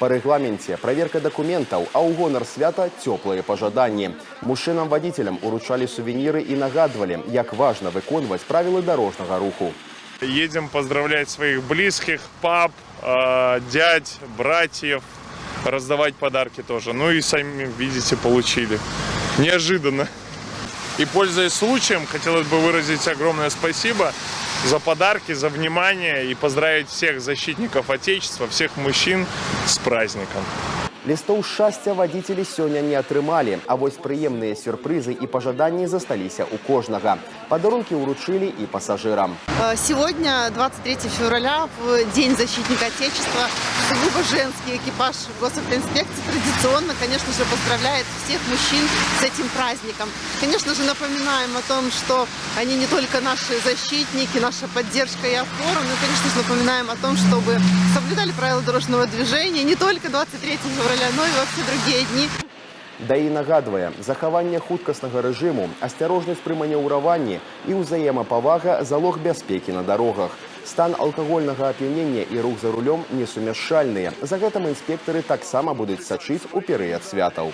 По регламенте проверка документов, а у гонор свята теплые пожаданні. Мужчинам-водителям уручали сувениры и нагадывали, как важно выконывать правила дорожного руху. Едем поздравлять своих близких, пап, дядь, братьев, раздавать подарки тоже. Ну и сами, видите, получили. Неожиданно. И, пользуясь случаем, хотелось бы выразить огромное спасибо за подарки, за внимание и поздравить всех защитников Отечества, всех мужчин с праздником. Листоў шчасця водители сегодня не атрымалі, а вось прыемныя сюрпризы и пожаданні засталіся у кожнага. Подарунки уручили и пассажирам. Сегодня, 23 февраля, в День защитника Отечества, сугубо женский экипаж госавтоинспекции традиционно, конечно же, поздравляет всех мужчин с этим праздником. Конечно же, напоминаем о том, что они не только наши защитники, наша поддержка и опора, но, конечно же, напоминаем о том, чтобы соблюдали правила дорожного движения не только 23 февраля, но и во все другие дни. Да і нагадвае, захаванне хуткаснага рэжыму, асцярожнасць пры манеўраванні і ўзаемапавага залог бяспекі на дарогах. Стан алкагольнага ап'янення і рух за рулём несумяшчальныя. За гэтым інспектары таксама будуць сачыць у перыяд святаў.